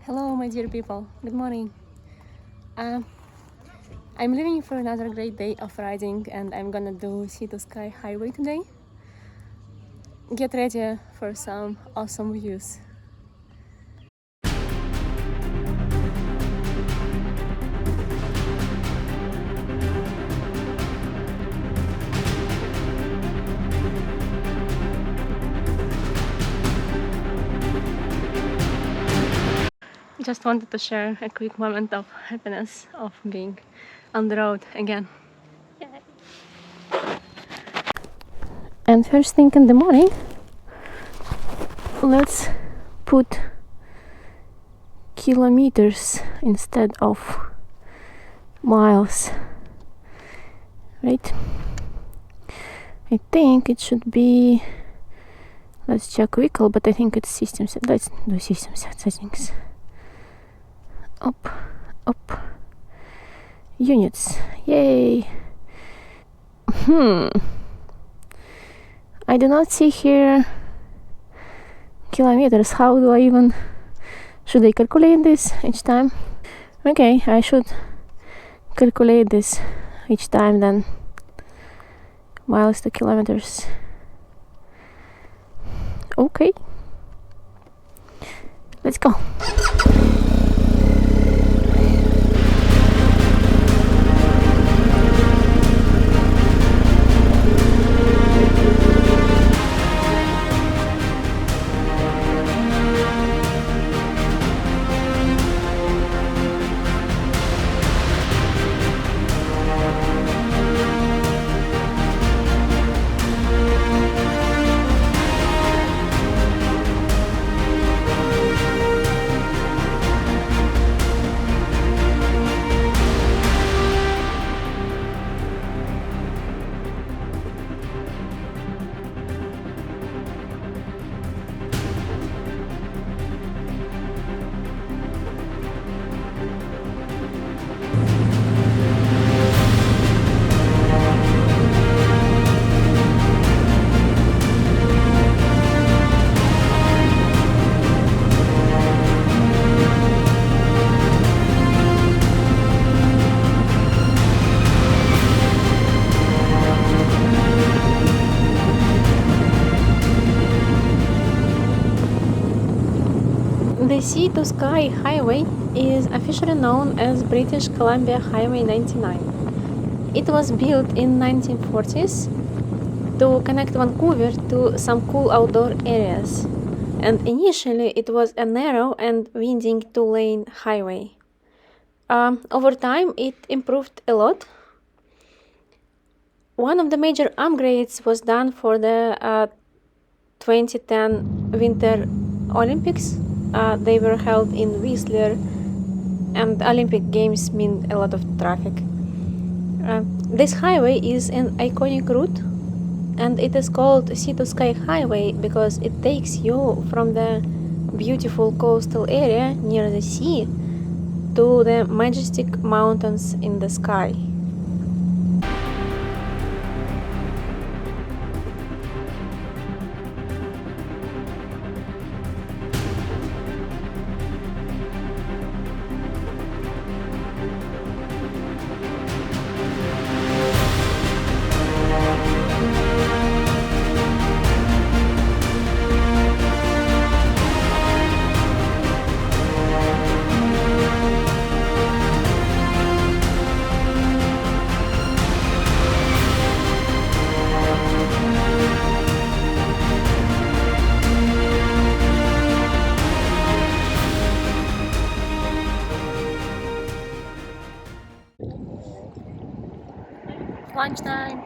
Hello, my dear people. Good morning. I'm leaving for another great day of riding, and I'm gonna do Sea to Sky Highway today. Get ready for some awesome views. Just wanted to share a quick moment of happiness of being on the road again. Yay. And first thing in the morning, let's put kilometers instead of miles, right? I think it should be, let's check vehicle, but I think it's system set. Let's do system settings. Up, units, yay. I do not see here kilometers. How do I even, should I calculate this each time? Okay, I should calculate this each time then. Miles to kilometers. Okay, let's go. The Sea to Sky Highway is officially known as British Columbia Highway 99. It was built in 1940s to connect Vancouver to some cool outdoor areas, and initially it was a narrow and winding two-lane highway. Over time it improved a lot. One of the major upgrades was done for the 2010 Winter Olympics. They were held in Whistler, and Olympic Games mean a lot of traffic. This highway is an iconic route, and it is called Sea to Sky Highway because it takes you from the beautiful coastal area near the sea to the majestic mountains in the sky. Lunchtime.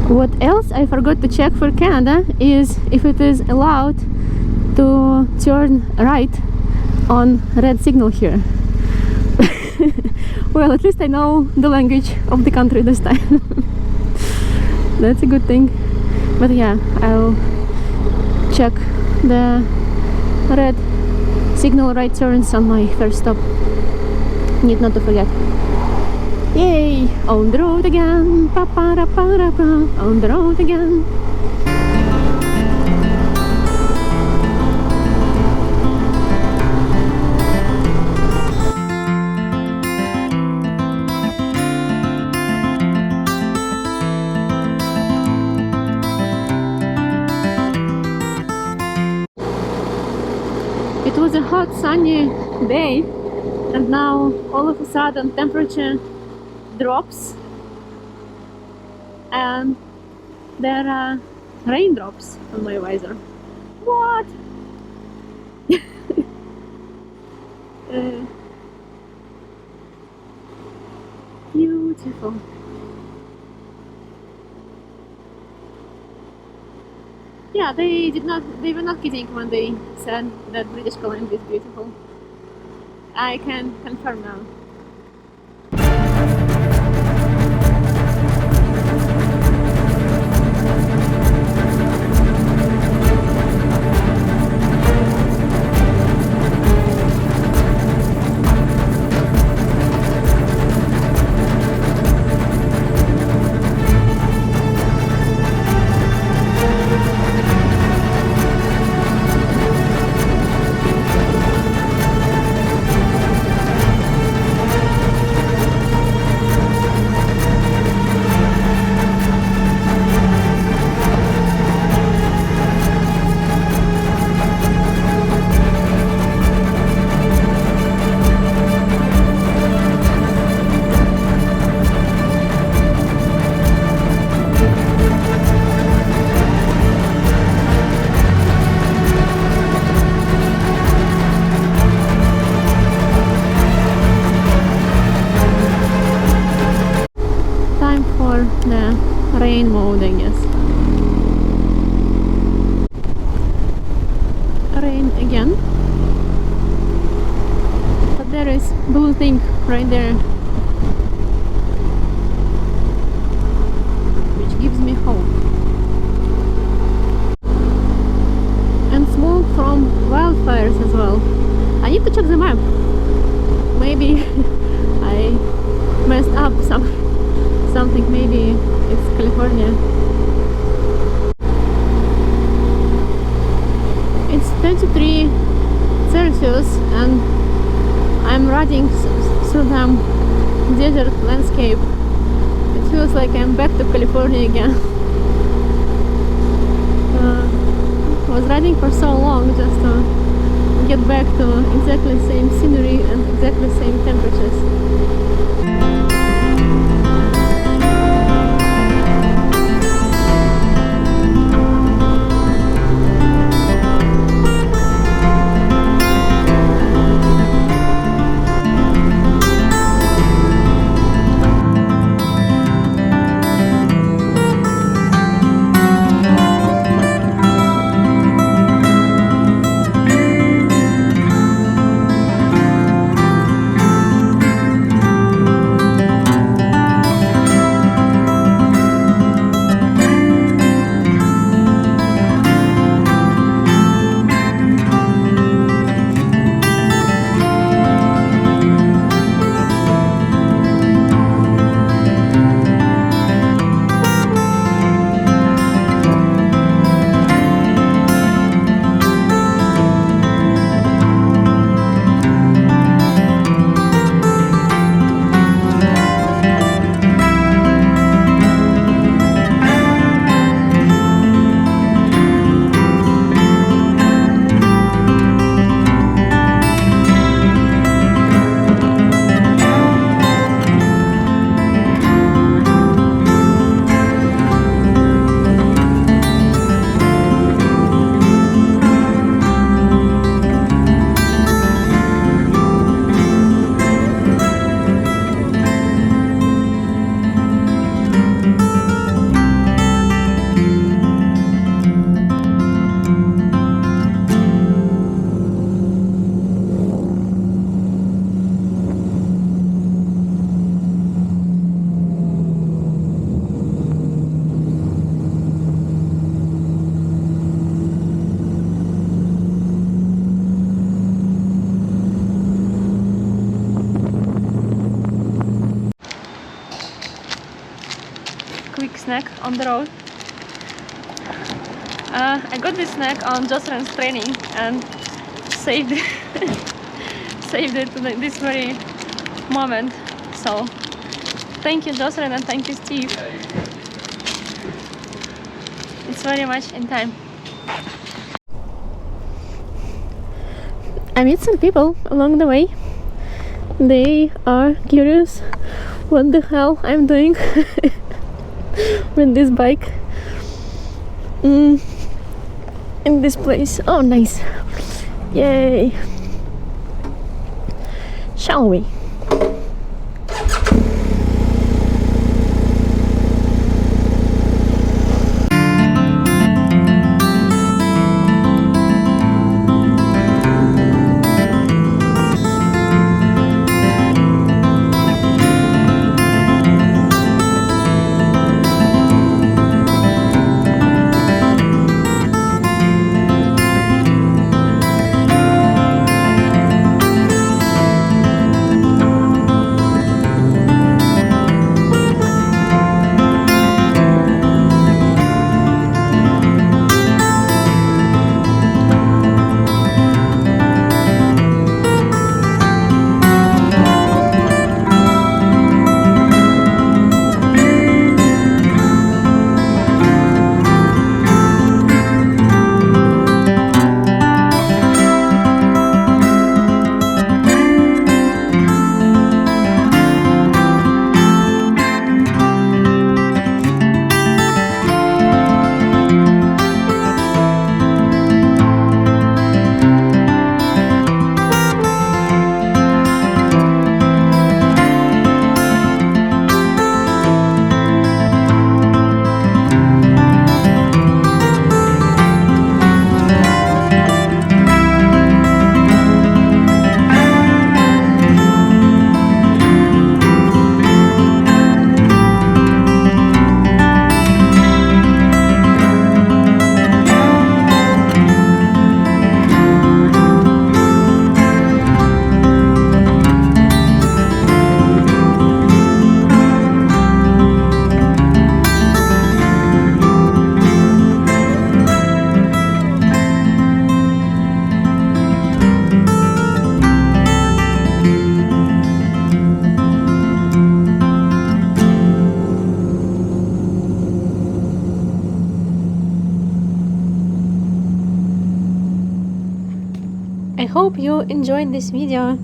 What else I forgot to check for Canada is if it is allowed to turn right on red signal here. Well, at least I know the language of the country this time. That's a good thing. But yeah, I'll check the red signal right turns on my first stop. Need not to forget. Yay! On the road again! Pa-pa-ra-pa-ra-pa. On the road again! It was a hot sunny day, and now all of a sudden temperature drops and there are raindrops on my visor. What? Beautiful. Yeah, they were not kidding when they said that British Columbia is beautiful. I can confirm now. The rain mode, I guess. Rain again. But there is blue thing right there, which gives me hope. And smoke from wildfires as well. I need to check the map. Maybe I messed up something. Maybe it's California. It's 23 Celsius and I'm riding through the desert landscape. It feels like I'm back to California again. I was riding for so long just to get back to exactly the same scenery and exactly the same temperatures. Quick snack on the road. I got this snack on Jocelyn's training and saved saved it to this very moment. So thank you, Jocelyn, and thank you, Steve. It's very much in time. I meet some people along the way. They are curious what the hell I'm doing with this bike in this place. Oh, nice. Yay. Shall we? I hope you enjoyed this video.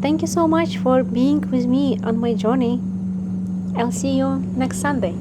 Thank you so much for being with me on my journey. I'll see you next Sunday.